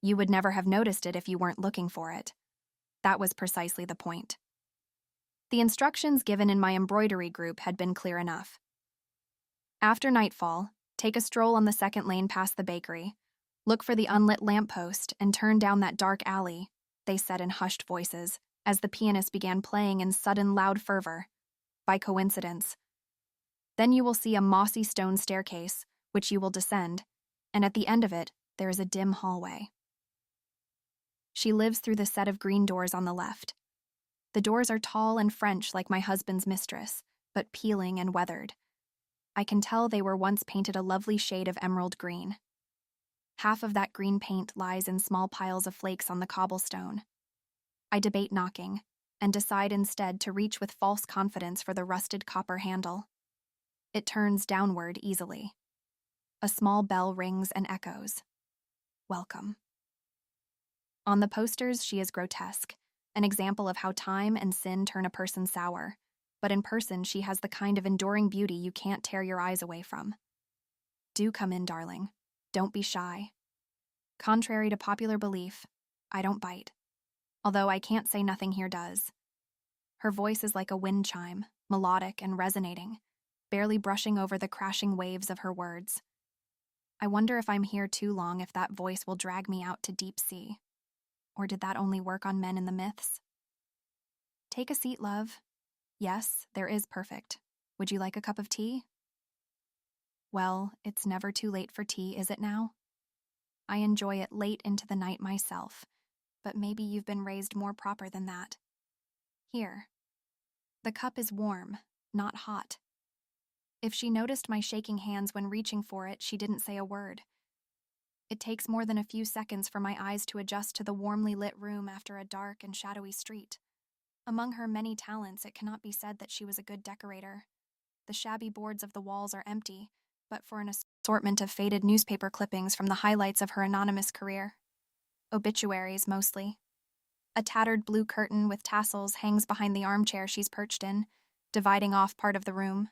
You would never have noticed it if you weren't looking for it. That was precisely the point. The instructions given in my embroidery group had been clear enough. After nightfall, take a stroll on the second lane past the bakery, look for the unlit lamppost, and turn down that dark alley, they said in hushed voices, as the pianist began playing in sudden loud fervor, by coincidence. Then you will see a mossy stone staircase, which you will descend, and at the end of it, there is a dim hallway. She lives through the set of green doors on the left. The doors are tall and French like my husband's mistress, but peeling and weathered. I can tell they were once painted a lovely shade of emerald green. Half of that green paint lies in small piles of flakes on the cobblestone. I debate knocking, and decide instead to reach with false confidence for the rusted copper handle. It turns downward easily. A small bell rings and echoes. Welcome. On the posters, she is grotesque, an example of how time and sin turn a person sour, but in person she has the kind of enduring beauty you can't tear your eyes away from. Do come in, darling. Don't be shy. Contrary to popular belief, I don't bite, although I can't say nothing here does. Her voice is like a wind chime, melodic and resonating, barely brushing over the crashing waves of her words. I wonder if I'm here too long if that voice will drag me out to deep sea. Or did that only work on men in the myths? Take a seat, love. Yes, there is perfect. Would you like a cup of tea? Well, it's never too late for tea, is it now? I enjoy it late into the night myself, but maybe you've been raised more proper than that. Here. The cup is warm, not hot. If she noticed my shaking hands when reaching for it, she didn't say a word. It takes more than a few seconds for my eyes to adjust to the warmly lit room after a dark and shadowy street. Among her many talents, it cannot be said that she was a good decorator. The shabby boards of the walls are empty, but for an assortment of faded newspaper clippings from the highlights of her anonymous career. Obituaries, mostly. A tattered blue curtain with tassels hangs behind the armchair she's perched in, dividing off part of the room.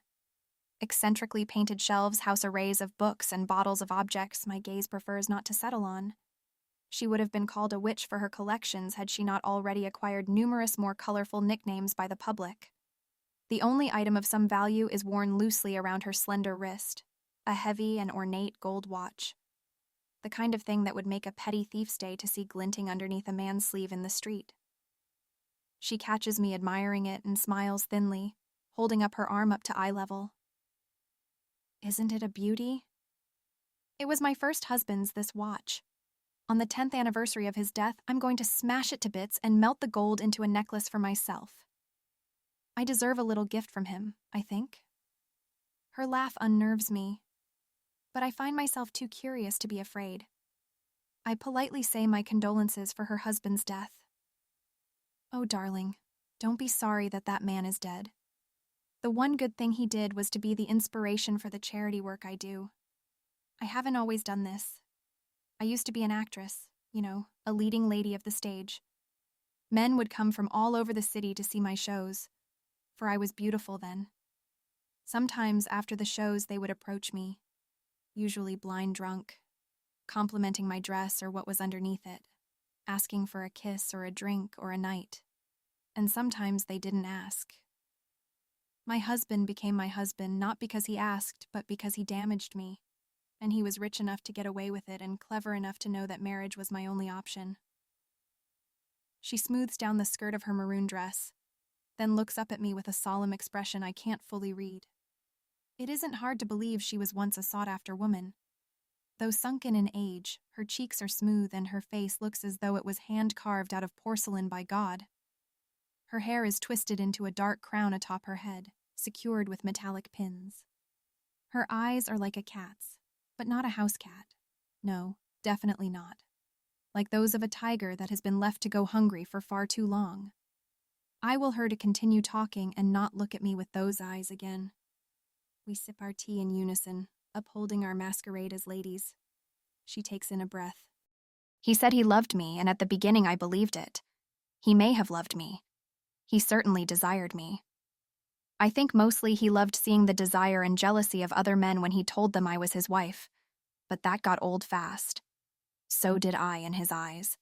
Eccentrically painted shelves house arrays of books and bottles of objects my gaze prefers not to settle on. She would have been called a witch for her collections had she not already acquired numerous more colorful nicknames by the public. The only item of some value is worn loosely around her slender wrist, a heavy and ornate gold watch. The kind of thing that would make a petty thief stay to see glinting underneath a man's sleeve in the street. She catches me admiring it and smiles thinly, holding up her arm up to eye level. Isn't it a beauty? It was my first husband's, this watch. On the 10th anniversary of his death, I'm going to smash it to bits and melt the gold into a necklace for myself. I deserve a little gift from him, I think. Her laugh unnerves me, but I find myself too curious to be afraid. I politely say my condolences for her husband's death. Oh, darling, don't be sorry that that man is dead. The one good thing he did was to be the inspiration for the charity work I do. I haven't always done this. I used to be an actress, a leading lady of the stage. Men would come from all over the city to see my shows, for I was beautiful then. Sometimes after the shows they would approach me, usually blind drunk, complimenting my dress or what was underneath it, asking for a kiss or a drink or a night. And sometimes they didn't ask. My husband became my husband not because he asked, but because he damaged me, and he was rich enough to get away with it and clever enough to know that marriage was my only option. She smooths down the skirt of her maroon dress, then looks up at me with a solemn expression I can't fully read. It isn't hard to believe she was once a sought-after woman. Though sunken in age, her cheeks are smooth and her face looks as though it was hand-carved out of porcelain by God. Her hair is twisted into a dark crown atop her head, secured with metallic pins. Her eyes are like a cat's, but not a house cat. No, definitely not. Like those of a tiger that has been left to go hungry for far too long. I will her to continue talking and not look at me with those eyes again. We sip our tea in unison, upholding our masquerade as ladies. She takes in a breath. He said he loved me, and at the beginning I believed it. He may have loved me. He certainly desired me. I think mostly he loved seeing the desire and jealousy of other men when he told them I was his wife, but that got old fast. So did I in his eyes.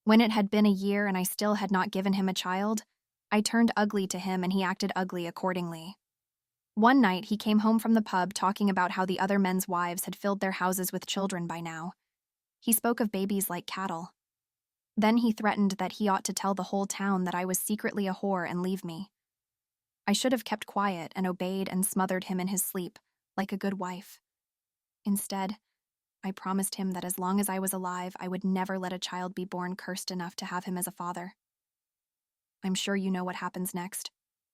When it had been a year and I still had not given him a child, I turned ugly to him and he acted ugly accordingly. One night, he came home from the pub talking about how the other men's wives had filled their houses with children by now. He spoke of babies like cattle. Then he threatened that he ought to tell the whole town that I was secretly a whore and leave me. I should have kept quiet and obeyed and smothered him in his sleep, like a good wife. Instead, I promised him that as long as I was alive, I would never let a child be born cursed enough to have him as a father. I'm sure you know what happens next,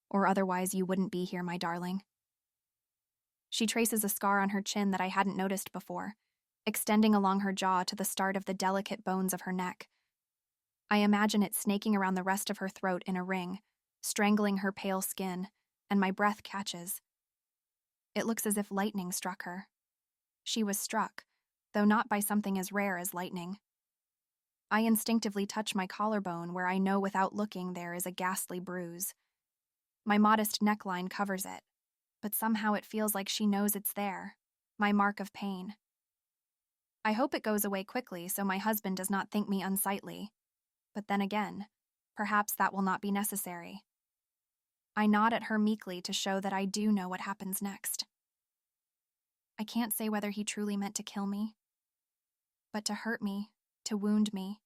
or otherwise you wouldn't be here, my darling. She traces a scar on her chin that I hadn't noticed before, extending along her jaw to the start of the delicate bones of her neck. I imagine it snaking around the rest of her throat in a ring, strangling her pale skin, and my breath catches. It looks as if lightning struck her. She was struck, though not by something as rare as lightning. I instinctively touch my collarbone where I know without looking there is a ghastly bruise. My modest neckline covers it, but somehow it feels like she knows it's there, my mark of pain. I hope it goes away quickly so my husband does not think me unsightly. But then again, perhaps that will not be necessary. I nod at her meekly to show that I do know what happens next. I can't say whether he truly meant to kill me, but to hurt me, to wound me,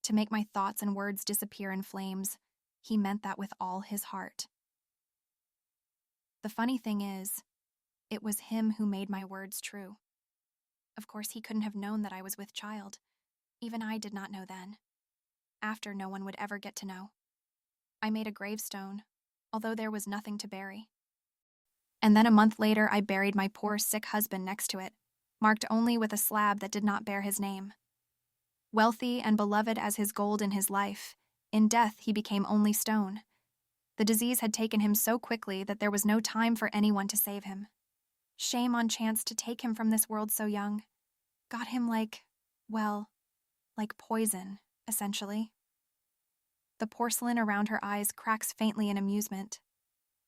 to make my thoughts and words disappear in flames, he meant that with all his heart. The funny thing is, it was him who made my words true. Of course, he couldn't have known that I was with child. Even I did not know then. After, no one would ever get to know. I made a gravestone, although there was nothing to bury. And then a month later, I buried my poor sick husband next to it, marked only with a slab that did not bear his name. Wealthy and beloved as his gold in his life, in death he became only stone. The disease had taken him so quickly that there was no time for anyone to save him. Shame on chance to take him from this world so young. Got him like poison, essentially. The porcelain around her eyes cracks faintly in amusement.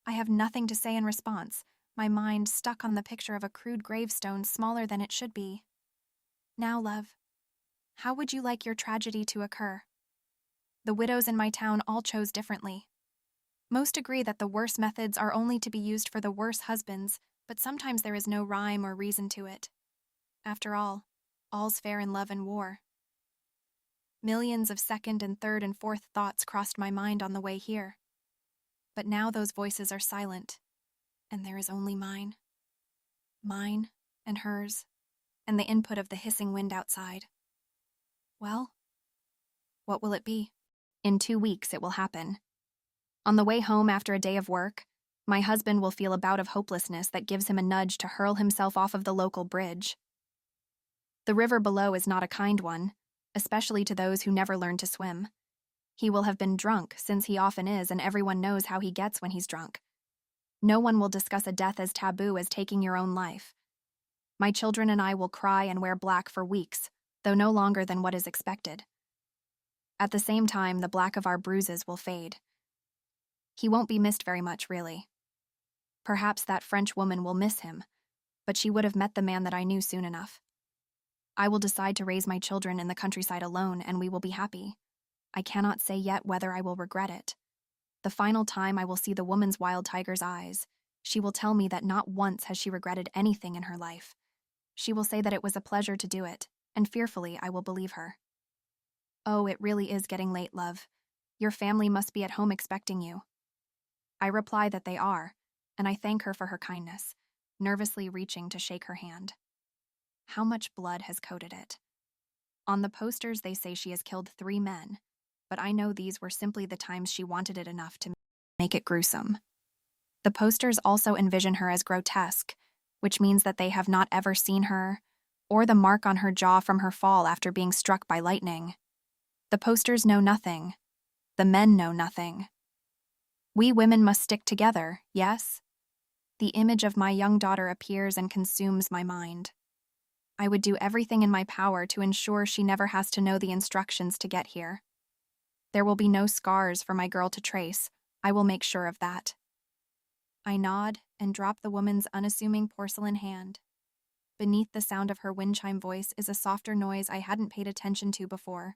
I have nothing to say in response, my mind stuck on the picture of a crude gravestone smaller than it should be. Now, love, how would you like your tragedy to occur? The widows in my town all chose differently. Most agree that the worse methods are only to be used for the worse husbands, but sometimes there is no rhyme or reason to it. After all, all's fair in love and war. Millions of second and third and fourth thoughts crossed my mind on the way here. But now those voices are silent, and there is only mine. Mine and hers, and the input of the hissing wind outside. Well, what will it be? In 2 weeks it will happen. On the way home after a day of work, my husband will feel a bout of hopelessness that gives him a nudge to hurl himself off of the local bridge. The river below is not a kind one, especially to those who never learn to swim. He will have been drunk, since he often is, and everyone knows how he gets when he's drunk. No one will discuss a death as taboo as taking your own life. My children and I will cry and wear black for weeks, though no longer than what is expected. At the same time, the black of our bruises will fade. He won't be missed very much, really. Perhaps that French woman will miss him, but she would have met the man that I knew soon enough. I will decide to raise my children in the countryside alone, and we will be happy. I cannot say yet whether I will regret it. The final time I will see the woman's wild tiger's eyes, she will tell me that not once has she regretted anything in her life. She will say that it was a pleasure to do it, and fearfully I will believe her. Oh, it really is getting late, love. Your family must be at home expecting you. I reply that they are, and I thank her for her kindness, nervously reaching to shake her hand. How much blood has coated it? On the posters they say she has killed 3 men, but I know these were simply the times she wanted it enough to make it gruesome. The posters also envision her as grotesque, which means that they have not ever seen her, or the mark on her jaw from her fall after being struck by lightning. The posters know nothing. The men know nothing. We women must stick together, yes? The image of my young daughter appears and consumes my mind. I would do everything in my power to ensure she never has to know the instructions to get here. There will be no scars for my girl to trace. I will make sure of that. I nod and drop the woman's unassuming porcelain hand. Beneath the sound of her wind chime voice is a softer noise I hadn't paid attention to before,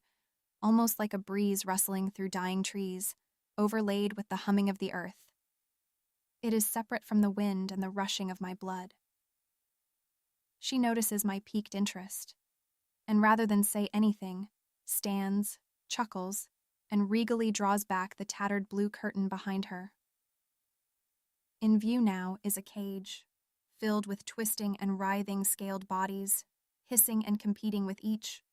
almost like a breeze rustling through dying trees, overlaid with the humming of the earth. It is separate from the wind and the rushing of my blood. She notices my piqued interest, and rather than say anything, stands, chuckles, and regally draws back the tattered blue curtain behind her. In view now is a cage, filled with twisting and writhing scaled bodies, hissing and competing with each